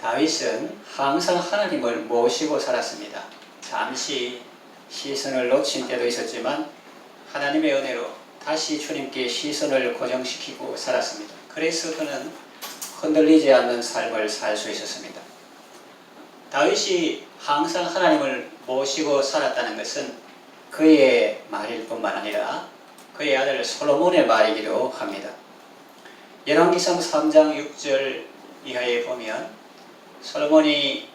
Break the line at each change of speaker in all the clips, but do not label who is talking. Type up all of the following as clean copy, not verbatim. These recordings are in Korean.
다윗은 항상 하나님을 모시고 살았습니다. 잠시 시선을 놓친 때도 있었지만 하나님의 은혜로 다시 주님께 시선을 고정시키고 살았습니다. 그래서 그는 흔들리지 않는 삶을 살 수 있었습니다. 다윗이 항상 하나님을 모시고 살았다는 것은 그의 말일 뿐만 아니라 그의 아들 솔로몬의 말이기도 합니다. 열왕기상 3장 6절 이하에 보면 솔로몬이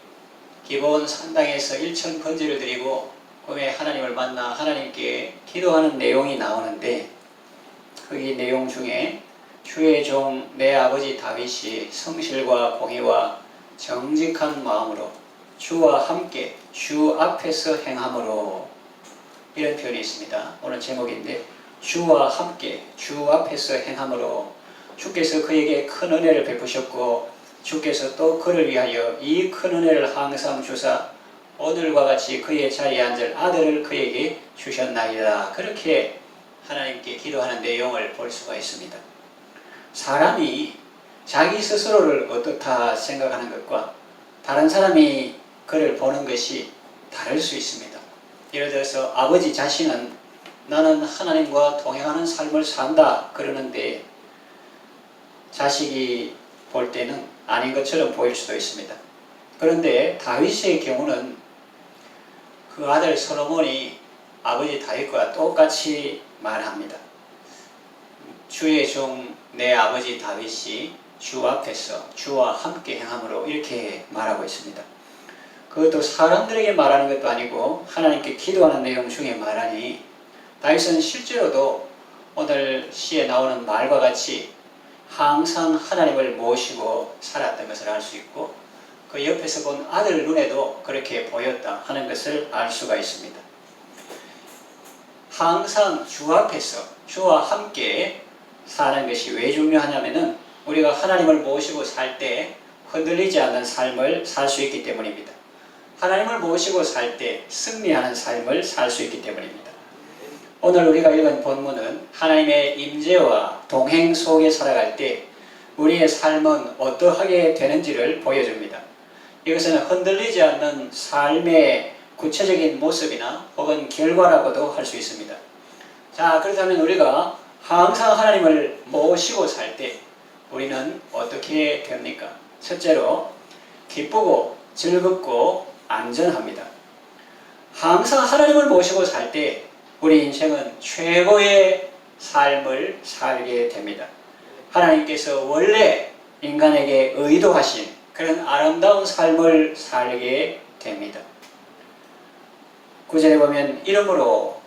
기브온 산당에서 일천 번제를 드리고 꿈에 하나님을 만나 하나님께 기도하는 내용이 나오는데, 거기 내용 중에 주의 종 내 아버지 다윗이 성실과 공의와 정직한 마음으로 주와 함께 주 앞에서 행함으로, 이런 표현이 있습니다. 오늘 제목인데, 주와 함께 주 앞에서 행함으로 주께서 그에게 큰 은혜를 베푸셨고 주께서 또 그를 위하여 이 큰 은혜를 항상 주사 오늘과 같이 그의 자리에 앉을 아들을 그에게 주셨나이다. 그렇게 하나님께 기도하는 내용을 볼 수가 있습니다. 사람이 자기 스스로를 어떻다 생각하는 것과 다른 사람이 그를 보는 것이 다를 수 있습니다. 예를 들어서 아버지 자신은 나는 하나님과 동행하는 삶을 산다 그러는데 자식이 볼 때는 아닌 것처럼 보일 수도 있습니다. 그런데 다윗의 경우는 그 아들 솔로몬이 아버지 다윗과 똑같이 말합니다. 주의 종 내 아버지 다윗이 주 앞에서 주와 함께 행함으로, 이렇게 말하고 있습니다. 그것도 사람들에게 말하는 것도 아니고 하나님께 기도하는 내용 중에 말하니, 다윗은 실제로도 오늘 시에 나오는 말과 같이 항상 하나님을 모시고 살았던 것을 알 수 있고, 그 옆에서 본 아들 눈에도 그렇게 보였다 하는 것을 알 수가 있습니다. 항상 주 앞에서 주와 함께 사는 것이 왜 중요하냐면은 우리가 하나님을 모시고 살 때 흔들리지 않는 삶을 살 수 있기 때문입니다. 하나님을 모시고 살 때 승리하는 삶을 살 수 있기 때문입니다. 오늘 우리가 읽은 본문은 하나님의 임재와 동행 속에 살아갈 때 우리의 삶은 어떠하게 되는지를 보여줍니다. 이것은 흔들리지 않는 삶의 구체적인 모습이나 혹은 결과라고도 할 수 있습니다. 자, 그렇다면 우리가 항상 하나님을 모시고 살 때 우리는 어떻게 됩니까? 첫째로, 기쁘고 즐겁고 안전합니다. 항상 하나님을 모시고 살 때 우리 인생은 최고의 삶을 살게 됩니다. 하나님께서 원래 인간에게 의도하신 그런 아름다운 삶을 살게 됩니다. 구절에 보면 이러므로,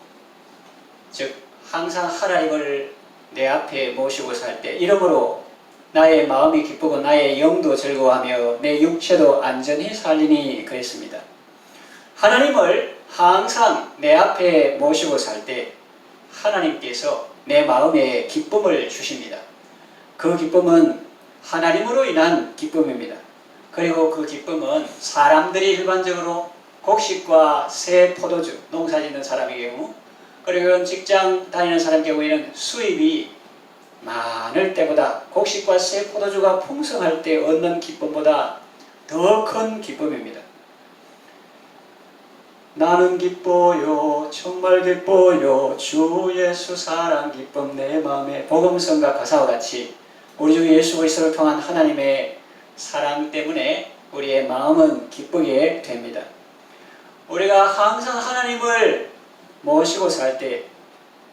즉 항상 하나님을 내 앞에 모시고 살 때 이러므로 나의 마음이 기쁘고 나의 영도 즐거워하며 내 육체도 안전히 살리니 그랬습니다. 하나님을 항상 내 앞에 모시고 살 때 하나님께서 내 마음에 기쁨을 주십니다. 그 기쁨은 하나님으로 인한 기쁨입니다. 그리고 그 기쁨은 사람들이 일반적으로 곡식과 새 포도주, 농사 짓는 사람의 경우, 그리고 직장 다니는 사람 경우에는 수입이 많을 때보다 곡식과 새 포도주가 풍성할 때 얻는 기쁨보다 더 큰 기쁨입니다. 나는 기뻐요, 정말 기뻐요, 주 예수 사랑 기쁨 내 마음에, 복음성가 가사와 같이 우리 주 예수 그리스도를 통한 하나님의 사랑 때문에 우리의 마음은 기쁘게 됩니다. 우리가 항상 하나님을 모시고 살 때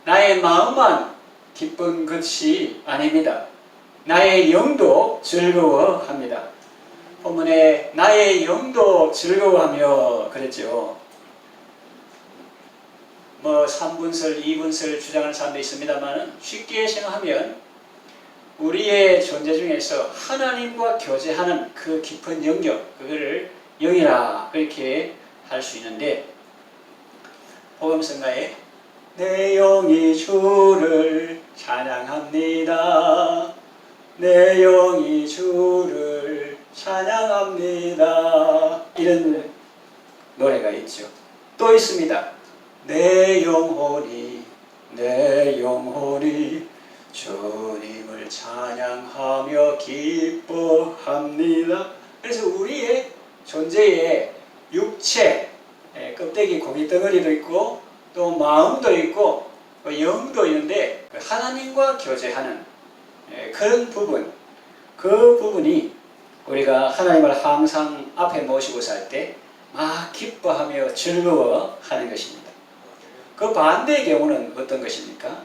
나의 마음만 기쁜 것이 아닙니다. 나의 영도 즐거워합니다. 본문에 나의 영도 즐거워하며 그랬죠. 3분설, 2분설 주장하는 사람도 있습니다만 쉽게 생각하면 우리의 존재 중에서 하나님과 교제하는 그 깊은 영역, 그거를 영이라 그렇게 할 수 있는데, 복음성가에 내 영이 주를 찬양합니다. 내 영이 주를 찬양합니다. 이런 노래가 있죠. 또 있습니다. 내 영혼이 주님을 찬양하며 기뻐합니다. 그래서 우리의 존재에 육체, 껍데기 고기 덩어리도 있고 또 마음도 있고 영도 있는데 하나님과 교제하는 그런 부분, 그 부분이 우리가 하나님을 항상 앞에 모시고 살 때 막 기뻐하며 즐거워하는 것입니다. 그 반대의 경우는 어떤 것입니까?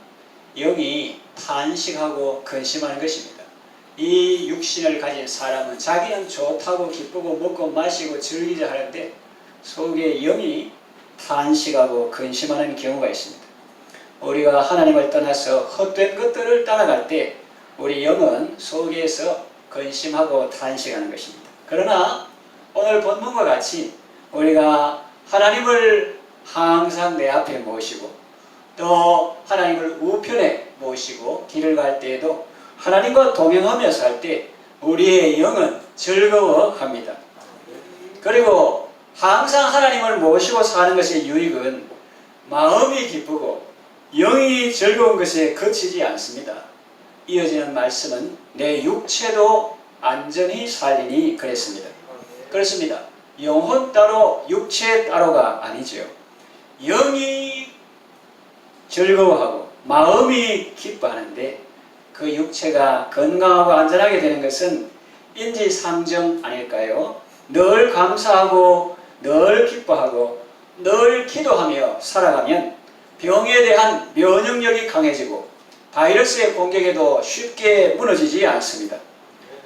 영이 탄식하고 근심하는 것입니다. 이 육신을 가진 사람은 자기는 좋다고 기쁘고 먹고 마시고 즐기자 하는데 속에 영이 탄식하고 근심하는 경우가 있습니다. 우리가 하나님을 떠나서 헛된 것들을 따라갈 때 우리 영은 속에서 근심하고 탄식하는 것입니다. 그러나 오늘 본문과 같이 우리가 하나님을 항상 내 앞에 모시고 또 하나님을 우편에 모시고 길을 갈 때에도 하나님과 동행하며 살 때 우리의 영은 즐거워합니다. 그리고 항상 하나님을 모시고 사는 것의 유익은 마음이 기쁘고 영이 즐거운 것에 그치지 않습니다. 이어지는 말씀은 내 육체도 안전히 살리니 그랬습니다. 그렇습니다. 영혼 따로 육체 따로가 아니죠. 영이 즐거워하고 마음이 기뻐하는데 그 육체가 건강하고 안전하게 되는 것은 인지상정 아닐까요? 늘 감사하고 늘 기뻐하고 늘 기도하며 살아가면 병에 대한 면역력이 강해지고 바이러스의 공격에도 쉽게 무너지지 않습니다.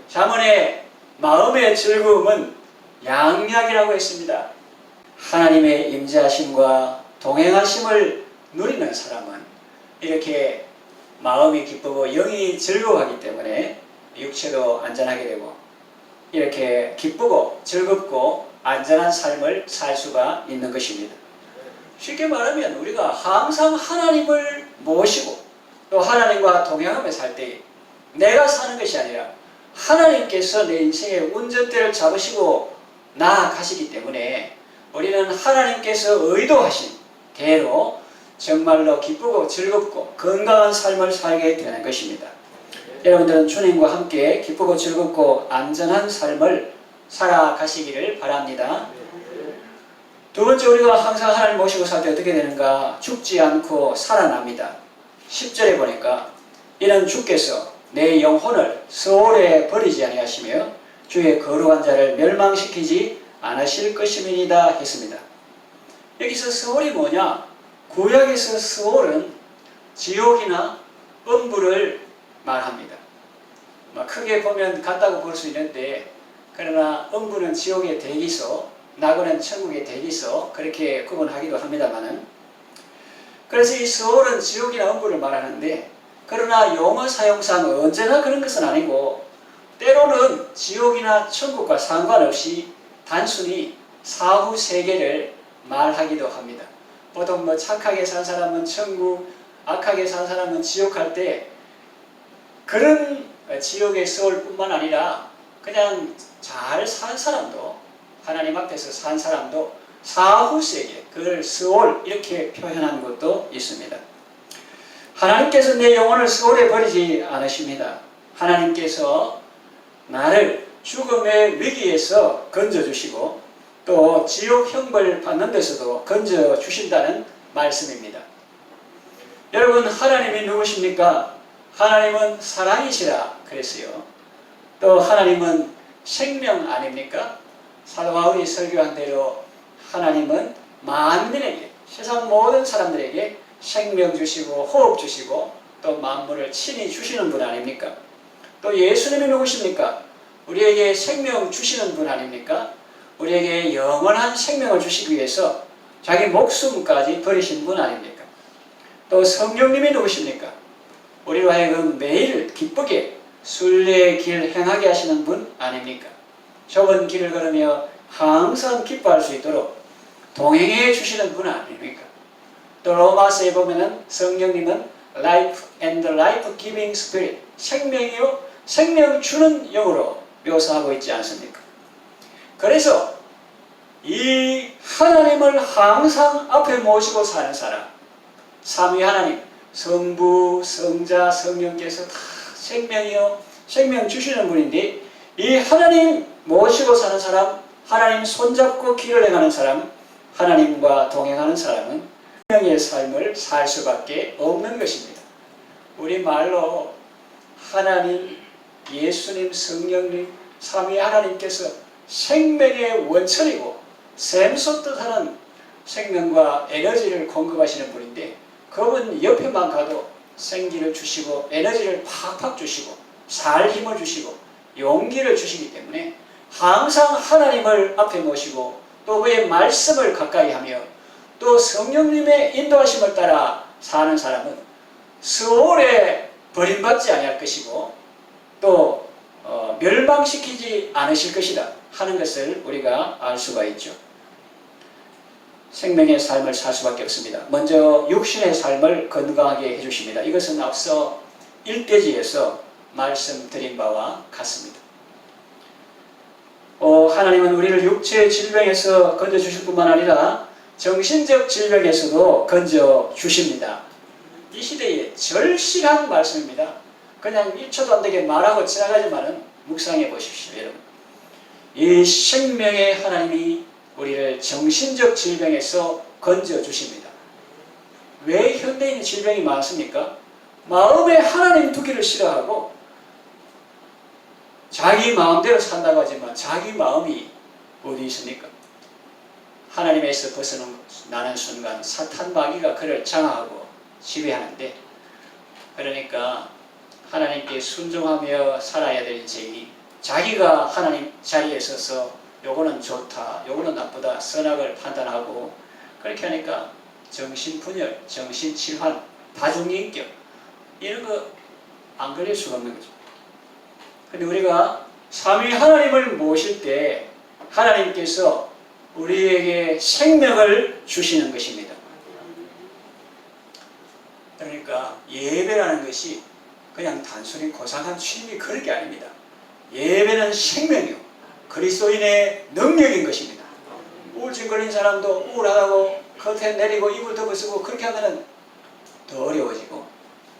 잠언에 마음의 즐거움은 양약이라고 했습니다. 하나님의 임재하심과 동행하심을 누리는 사람은 이렇게 마음이 기쁘고 영이 즐거워하기 때문에 육체도 안전하게 되고 이렇게 기쁘고 즐겁고 안전한 삶을 살 수가 있는 것입니다. 쉽게 말하면 우리가 항상 하나님을 모시고 또 하나님과 동행하며 살 때 내가 사는 것이 아니라 하나님께서 내 인생의 운전대를 잡으시고 나아가시기 때문에 우리는 하나님께서 의도하신 대로 정말로 기쁘고 즐겁고 건강한 삶을 살게 되는 것입니다. 여러분들은 주님과 함께 기쁘고 즐겁고 안전한 삶을 살아가시기를 바랍니다. 두 번째, 우리가 항상 하나님 모시고 살 때 어떻게 되는가? 죽지 않고 살아납니다. 10절에 보니까 이는 주께서 내 영혼을 스올에 버리지 아니하시며 주의 거룩한 자를 멸망시키지 않으실 것임이니이다 했습니다. 여기서 스올이 뭐냐? 구약에서 스올은 지옥이나 음부를 말합니다. 크게 보면 같다고 볼 수 있는데 그러나 음부는 지옥의 대기소, 낙원은 천국의 대기소 그렇게 구분하기도 합니다만은 그래서 이 스올은 지옥이나 음부를 말하는데 그러나 용어 사용상 언제나 그런 것은 아니고 때로는 지옥이나 천국과 상관없이 단순히 사후 세계를 말하기도 합니다. 보통 착하게 산 사람은 천국, 악하게 산 사람은 지옥 할 때 그런 지옥의 스올뿐만 아니라 그냥 잘 산 사람도 하나님 앞에서 산 사람도 사후 세계, 그걸 스올 이렇게 표현하는 것도 있습니다. 하나님께서 내 영혼을 스올에 버리지 않으십니다. 하나님께서 나를 죽음의 위기에서 건져주시고 또 지옥 형벌 받는 데서도 건져주신다는 말씀입니다. 여러분, 하나님이 누구십니까? 하나님은 사랑이시라 그랬어요. 또 하나님은 생명 아닙니까? 사도 바울이 설교한 대로 하나님은 만민에게, 세상 모든 사람들에게 생명 주시고 호흡 주시고 또 만물을 친히 주시는 분 아닙니까? 또 예수님이 누구십니까? 우리에게 생명 주시는 분 아닙니까? 우리에게 영원한 생명을 주시기 위해서 자기 목숨까지 버리신 분 아닙니까? 또 성령님이 누구십니까? 우리로 하여금 매일 기쁘게 순례의 길 행하게 하시는 분 아닙니까? 좁은 길을 걸으며 항상 기뻐할 수 있도록 동행해 주시는 분 아닙니까? 또 로마서에 보면은 성령님은 Life and Life Giving Spirit, 생명이요 생명 주는 영으로 묘사하고 있지 않습니까? 그래서 이 하나님을 항상 앞에 모시고 사는 사람, 삼위 하나님, 성부, 성자, 성령께서 다 생명이요 생명 주시는 분인데 이 하나님 모시고 사는 사람 하나님 손잡고 길을 행하는 사람, 하나님과 동행하는 사람은 생명의 삶을 살 수밖에 없는 것입니다. 우리 말로 하나님, 예수님, 성령님, 삼위 하나님께서 생명의 원천이고 샘솟듯 하는 생명과 에너지를 공급하시는 분인데, 그분 옆에만 가도 생기를 주시고 에너지를 팍팍 주시고 살 힘을 주시고 용기를 주시기 때문에 항상 하나님을 앞에 모시고 또 그의 말씀을 가까이 하며 또 성령님의 인도하심을 따라 사는 사람은 스올에 버림받지 아니할 것이고 또 멸망시키지 않으실 것이다 하는 것을 우리가 알 수가 있죠. 생명의 삶을 살 수밖에 없습니다. 먼저 육신의 삶을 건강하게 해주십니다. 이것은 앞서 1대지에서 말씀드린 바와 같습니다. 하나님은 우리를 육체의 질병에서 건져주실 뿐만 아니라 정신적 질병에서도 건져주십니다. 이 시대에 절실한 말씀입니다. 그냥 1초도 안 되게 말하고 지나가지만은 묵상해 보십시오, 여러분. 이 생명의 하나님이 우리를 정신적 질병에서 건져주십니다. 왜 현대인의 질병이 많습니까? 마음에 하나님 두기를 싫어하고 자기 마음대로 산다고 하지만 자기 마음이 어디 있습니까? 하나님에서 벗어나는 순간 사탄 마귀가 그를 장악하고 지배하는데, 그러니까 하나님께 순종하며 살아야 될 인생이 자기가 하나님 자리에 서서 요거는 좋다, 요거는 나쁘다, 선악을 판단하고 그렇게 하니까 정신분열, 정신질환, 다중인격 이런 거 안 걸릴 수가 없는 거죠. 근데 우리가 삼위 하나님을 모실 때 하나님께서 우리에게 생명을 주시는 것입니다. 그러니까 예배라는 것이 그냥 단순히 고상한 취미 그런 게 아닙니다. 예배는 생명이요, 그리스도인의 능력인 것입니다. 우울증 걸린 사람도 우울하다고 커튼 내리고 이불 덮어 쓰고 그렇게 하면 더 어려워지고,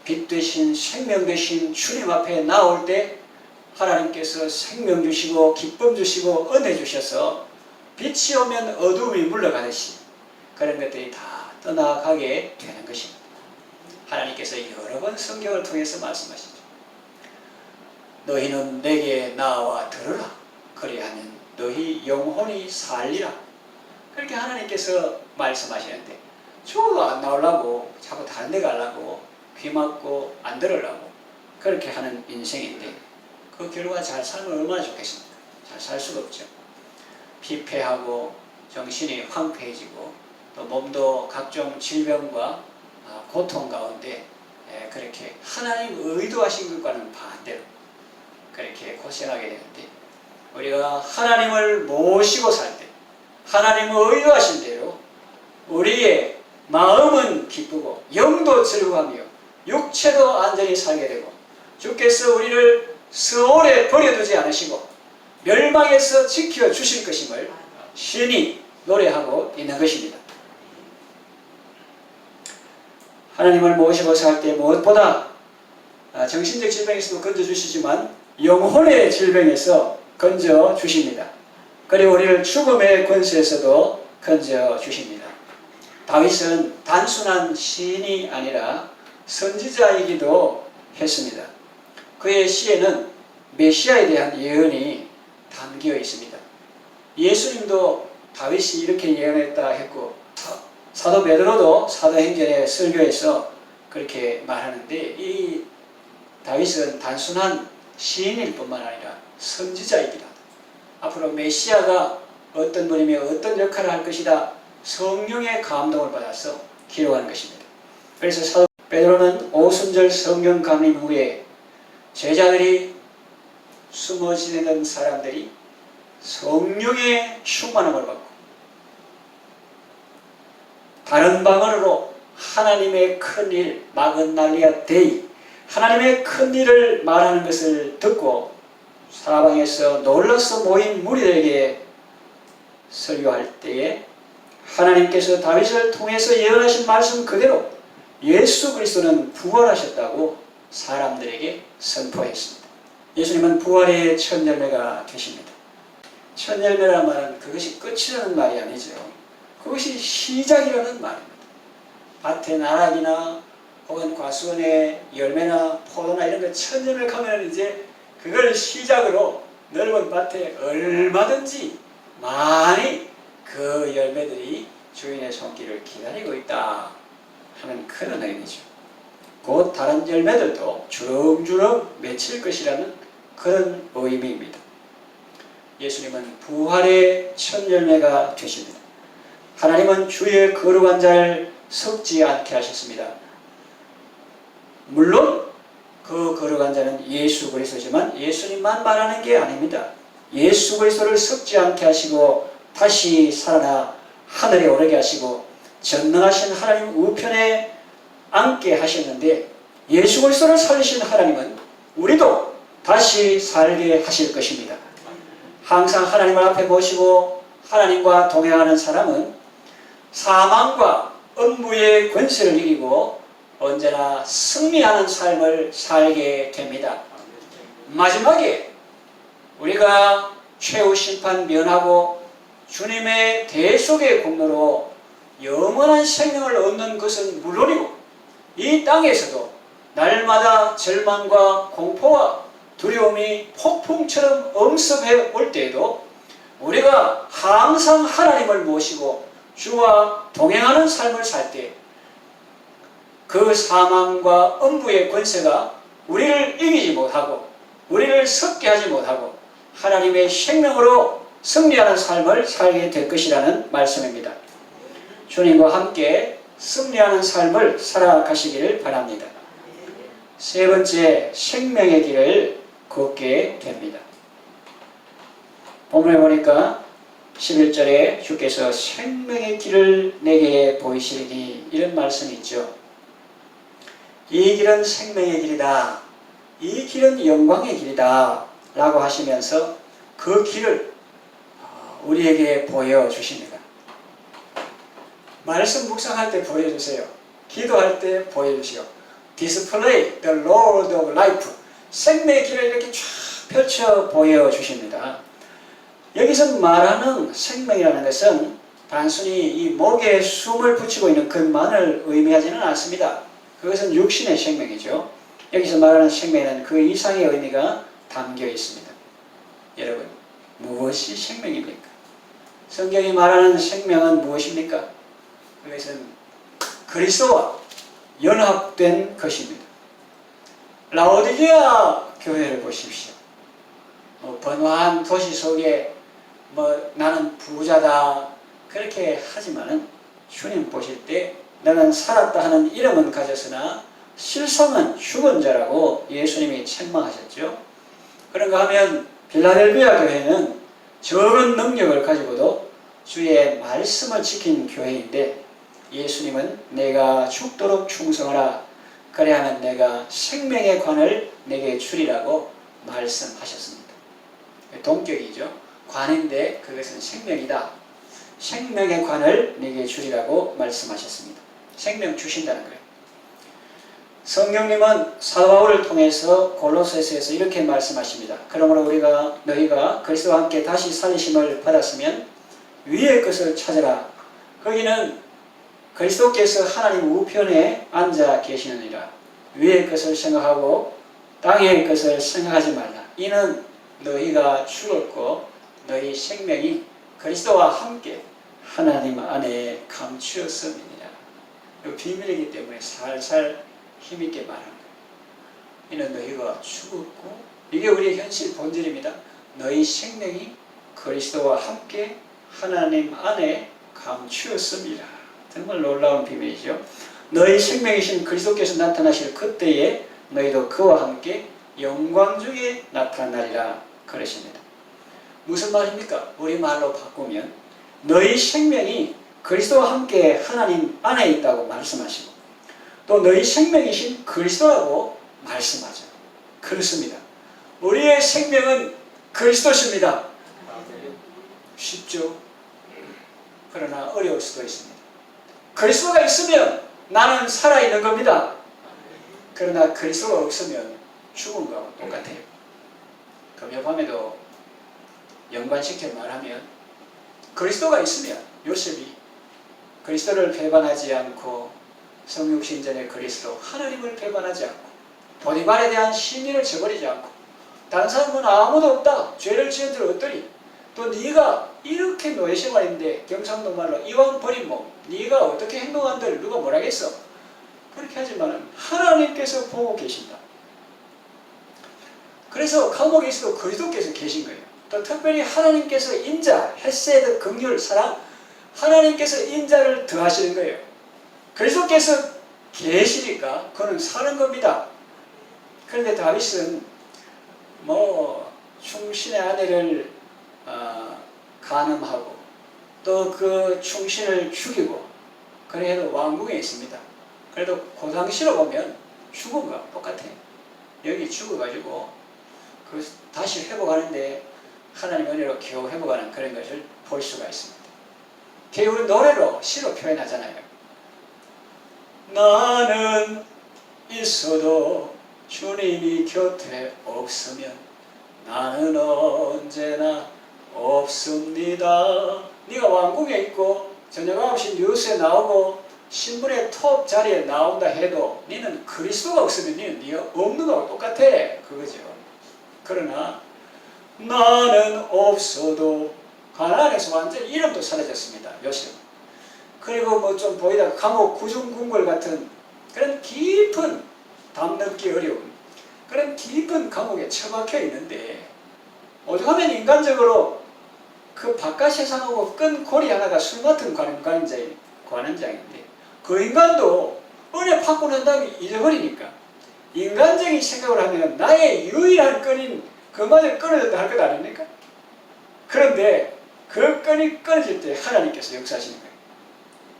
빛 되신 생명 되신 주님 앞에 나올 때 하나님께서 생명 주시고 기쁨 주시고 은혜 주셔서 빛이 오면 어두움이 물러가듯이 그런 것들이 다 떠나가게 되는 것입니다. 하나님께서 여러 번 성경을 통해서 말씀하시죠. 너희는 내게 나와 들으라, 그리하면 너희 영혼이 살리라. 그렇게 하나님께서 말씀하시는데 저도 안 나오려고 자꾸 다른 데 가려고 귀 막고 안 들으려고 그렇게 하는 인생인데 그 결과 잘 살면 얼마나 좋겠습니까? 잘 살 수가 없죠. 피폐하고 정신이 황폐해지고 또 몸도 각종 질병과 고통 가운데 그렇게 하나님 의도하신 것과는 반대로 그렇게 고생하게 되는데, 우리가 하나님을 모시고 살 때 하나님의 의도하신 대로 우리의 마음은 기쁘고 영도 즐거워하며 육체도 안전히 살게 되고 주께서 우리를 스올에 버려두지 않으시고 멸망에서 지켜주실 것임을 신이 노래하고 있는 것입니다. 하나님을 모시고 살 때 무엇보다 정신적 질병에서도 건져주시지만 영혼의 질병에서 건져주십니다. 그리고 우리를 죽음의 권세에서도 건져주십니다. 다윗은 단순한 시인이 아니라 선지자이기도 했습니다. 그의 시에는 메시아에 대한 예언이 담겨 있습니다. 예수님도 다윗이 이렇게 예언했다 했고, 사도 베드로도 사도행전의 설교에서 그렇게 말하는데, 이 다윗은 단순한 시인일 뿐만 아니라 선지자이기도 합니다. 앞으로 메시아가 어떤 분이며 어떤 역할을 할 것이다 성령의 감동을 받아서 기록하는 것입니다. 그래서 사도 베드로는 오순절 성령 강림 후에 제자들이 숨어 지내던 사람들이 성령의 충만함을 받고 다른 방언으로 하나님의 큰일, 마그날리아 데이, 하나님의 큰일을 말하는 것을 듣고 사방에서 놀라서 모인 무리들에게 설교할 때에 하나님께서 다윗을 통해서 예언하신 말씀 그대로 예수 그리스도는 부활하셨다고 사람들에게 선포했습니다. 예수님은 부활의 첫 열매가 되십니다. 첫 열매라는 말은 그것이 끝이라는 말이 아니죠. 그것이 시작이라는 말입니다. 밭의 나락이나 혹은 과수원의 열매나 포도나 이런 거 첫 열매 가면 이제 그걸 시작으로 넓은 밭에 얼마든지 많이 그 열매들이 주인의 손길을 기다리고 있다 하는 그런 의미죠. 곧 다른 열매들도 주렁주렁 맺힐 것이라는 그런 의미입니다. 예수님은 부활의 첫 열매가 되십니다. 하나님은 주의 거룩한 자를 섞지 않게 하셨습니다. 물론 그 거룩한 자는 예수 그리스도지만 예수님만 말하는 게 아닙니다. 예수 그리스도를 섞지 않게 하시고 다시 살아나 하늘에 오르게 하시고 전능하신 하나님 우편에 앉게 하셨는데 예수 그리스도를 살리신 하나님은 우리도 다시 살게 하실 것입니다. 항상 하나님을 앞에 모시고 하나님과 동행하는 사람은 사망과 음부의 권세를 이기고 언제나 승리하는 삶을 살게 됩니다. 마지막에 우리가 최후 심판 면하고 주님의 대속의 공로로 영원한 생명을 얻는 것은 물론이고 이 땅에서도 날마다 절망과 공포와 두려움이 폭풍처럼 엄습해 올 때에도 우리가 항상 하나님을 모시고 주와 동행하는 삶을 살 때 그 사망과 음부의 권세가 우리를 이기지 못하고 우리를 섞게 하지 못하고 하나님의 생명으로 승리하는 삶을 살게 될 것이라는 말씀입니다. 주님과 함께 승리하는 삶을 살아가시기를 바랍니다. 세 번째, 생명의 길을 걷게 됩니다. 본문에 보니까 11절에 주께서 생명의 길을 내게 보이시리니 이런 말씀이 있죠. 이 길은 생명의 길이다. 이 길은 영광의 길이다. 라고 하시면서 그 길을 우리에게 보여주십니다. 말씀 묵상할 때 보여주세요. 기도할 때 보여주시오. Display the Lord of Life. 생명의 길을 이렇게 쫙 펼쳐 보여주십니다. 여기서 말하는 생명이라는 것은 단순히 이 목에 숨을 붙이고 있는 것만을 의미하지는 않습니다. 그것은 육신의 생명이죠. 여기서 말하는 생명에는 그 이상의 의미가 담겨 있습니다. 여러분, 무엇이 생명입니까? 성경이 말하는 생명은 무엇입니까? 그것은 그리스도와 연합된 것입니다. 라오디게아 교회를 보십시오. 번화한 도시 속에 나는 부자다 그렇게 하지만은 주님 보실 때 너는 살았다 하는 이름은 가졌으나 실상은 죽은 자라고 예수님이 책망하셨죠. 그런가 하면 빌라델비아 교회는 적은 능력을 가지고도 주의 말씀을 지킨 교회인데 예수님은 내가 죽도록 충성하라 그래야만 내가 생명의 관을 내게 주리라고 말씀하셨습니다. 동격이죠. 관인데 그것은 생명이다. 생명의 관을 내게 주리라고 말씀하셨습니다. 생명 주신다는 거예요. 성령님은 사도 바울을 통해서 골로새서에서 이렇게 말씀하십니다. 그러므로 너희가 그리스도와 함께 다시 살리심을 받았으면 위의 것을 찾으라. 거기는 그리스도께서 하나님 우편에 앉아 계시느니라. 위의 것을 생각하고 땅의 것을 생각하지 말라. 이는 너희가 죽었고 너희 생명이 그리스도와 함께 하나님 안에 감추었음이니라. 이 비밀이기 때문에 살살 힘있게 말하는 거예요. 이는 너희가 죽었고 이게 우리의 현실 본질입니다. 너희 생명이 그리스도와 함께 하나님 안에 감추었음이라. 정말 놀라운 비밀이죠. 너희 생명이신 그리스도께서 나타나실 그때에 너희도 그와 함께 영광 중에 나타나리라 그러십니다. 무슨 말입니까? 우리말로 바꾸면 너희 생명이 그리스도와 함께 하나님 안에 있다고 말씀하시고 또 너희 생명이신 그리스도라고 말씀하죠. 그렇습니다. 우리의 생명은 그리스도십니다. 쉽죠? 그러나 어려울 수도 있습니다. 그리스도가 있으면 나는 살아있는 겁니다. 그러나 그리스도가 없으면 죽은 거하고 똑같아요. 금요밤에도 연관시켜 말하면 그리스도가 있으면 요셉이 그리스도를 배반하지 않고 성육신전의 그리스도 하나님을 배반하지 않고 보디발에 대한 신의를 저버리지 않고 다른 사람은 아무도 없다. 죄를 지은 줄 어떠리. 또 네가 이렇게 노예 생활인데 경상도 말로 이왕 버린 몸 네가 어떻게 행동한들 누가 뭐라겠어. 그렇게 하지만 하나님께서 보고 계신다. 그래서 감옥에 있어도 그리스도께서 계신 거예요. 또 특별히 하나님께서 인자, 헤세드, 긍휼, 사랑 하나님께서 인자를 더하시는 거예요. 그리스도께서 계시니까 그는 사는 겁니다. 그런데 다윗은 충신의 아내를 간음하고 또 그 충신을 죽이고 그래도 왕궁에 있습니다. 그래도 그 당시로 보면 죽음과 똑같아요. 여기 죽어가지고 다시 회복하는데 하나님 은혜로 겨우 회복하는 그런 것을 볼 수가 있습니다. 겨우 노래로 시로 표현하잖아요. 나는 있어도 주님이 곁에 없으면 나는 언제나 없습니다. 네가 왕궁에 있고 저녁 9시 뉴스에 나오고 신문의 톱 자리에 나온다 해도 너는 그리스도가 없으면 네가 없는 거하고 똑같아. 그거죠. 그러나 나는 없어도 가나안에서 완전히 이름도 사라졌습니다. 요셉. 그리고 좀 보이다가 감옥 구중궁궐 같은 그런 깊은 담넘기 어려운 그런 깊은 감옥에 처박혀 있는데 오죽하면 인간적으로 그 바깥 세상하고 끈 고리 하나가 술 같은 관원장인데 그 인간도 은혜 받고 난 다음에 잊어버리니까 인간적인 생각을 하면 나의 유일한 끈인 그마저 끊어졌다 할 것 아닙니까? 그런데 그 끈이 끊어질 때 하나님께서 역사하시는 거예요.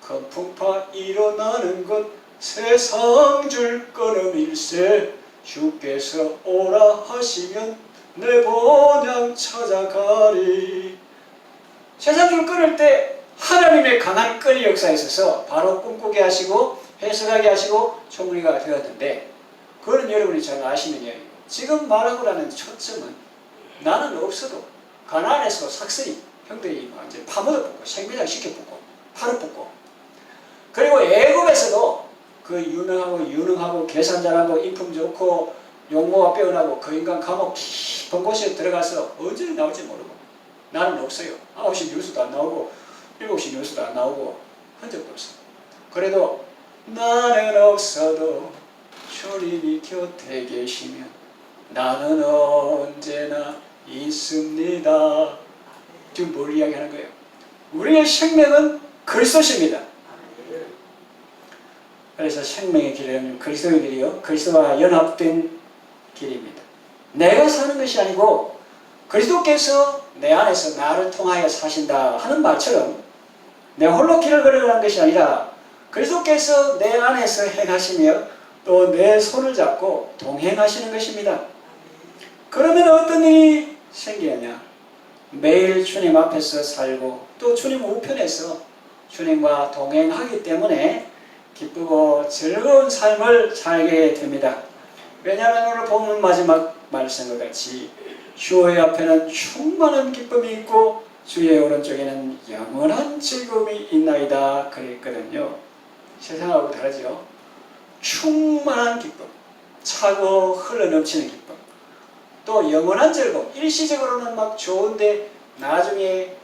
큰 풍파 일어나는 것 세상 줄 끊음일세 주께서 오라 하시면 내 본향 찾아가리. 세상 줄 끊을 때 하나님의 강한 끈이 역사에 있어서 바로 꿈꾸게 하시고 해석하게 하시고 총리가 되었는데 그거는 여러분이 잘 아시는 이야기고 지금 말하고 하는 초점은 나는 없어도 가나안에서 삭슬이 형들이 이제 파묻어붙고 생매장 시켜붙고 팔을 붙고 그리고 애굽에서도 그 유능하고 계산 잘하고 인품 좋고 용모가 빼어나고 그 인간 감옥 깊은 곳에 들어가서 언제 나올지 모르고 나는 없어요. 9시 뉴스도 안 나오고 7시 뉴스도 안 나오고 흔적도 없어. 그래도 나는 없어도 주님이 곁에 계시면 나는 언제나 있습니다. 지금 뭘 이야기하는 거예요? 우리의 생명은 그리스도십니다. 그래서 생명의 길은 그리스도의 길이요 그리스도와 연합된 길입니다. 내가 사는 것이 아니고 그리스도께서 내 안에서 나를 통하여 사신다 하는 말처럼 내 홀로 길을 걸어가는 것이 아니라 그리스도께서 내 안에서 행하시며 또 내 손을 잡고 동행하시는 것입니다. 그러면 어떤 일이 생기느냐? 매일 주님 앞에서 살고 또 주님 우편에서 주님과 동행하기 때문에 기쁘고 즐거운 삶을 살게 됩니다. 왜냐하면 오늘 본문 마지막 말씀과 같이 주의 앞에는 충만한 기쁨이 있고 주의 오른쪽에는 영원한 즐거움이 있나이다 그랬거든요. 세상하고 다르죠. 충만한 기쁨, 차고 흘러넘치는 기쁨, 또 영원한 즐거움. 일시적으로는 막 좋은데 나중에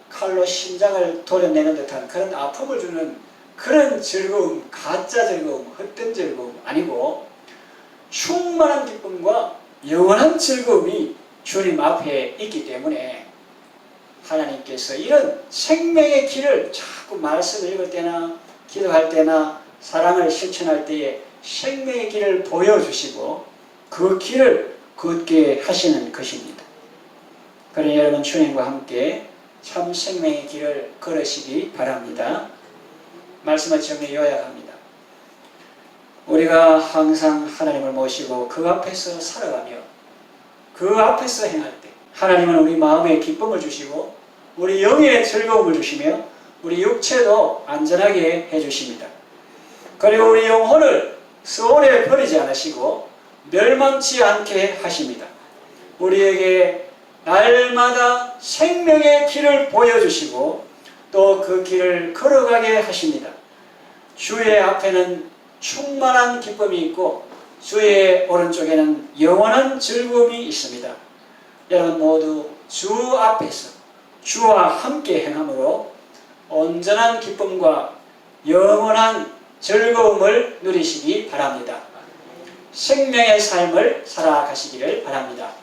칼로 심장을 도려내는 듯한 그런 아픔을 주는 그런 즐거움, 가짜 즐거움, 헛된 즐거움 아니고 충만한 기쁨과 영원한 즐거움이 주님 앞에 있기 때문에 하나님께서 이런 생명의 길을 자꾸 말씀을 읽을 때나 기도할 때나 사랑을 실천할 때에 생명의 길을 보여주시고 그 길을 걷게 하시는 것입니다. 그러니 여러분 주님과 함께 참 생명의 길을 걸으시기 바랍니다. 말씀을 정리 요약합니다. 우리가 항상 하나님을 모시고 그 앞에서 살아가며 그 앞에서 행할 때 하나님은 우리 마음에 기쁨을 주시고 우리 영의 즐거움을 주시며 우리 육체도 안전하게 해주십니다. 그리고 우리 영혼을 소홀히 버리지 않으시고 멸망치 않게 하십니다. 우리에게
날마다 생명의 길을 보여주시고 또 그 길을 걸어가게 하십니다. 주의 앞에는 충만한 기쁨이 있고 주의 오른쪽에는 영원한 즐거움이 있습니다. 여러분 모두 주 앞에서 주와 함께 행함으로 온전한 기쁨과 영원한 즐거움을 누리시기 바랍니다. 생명의 삶을 살아가시기를 바랍니다.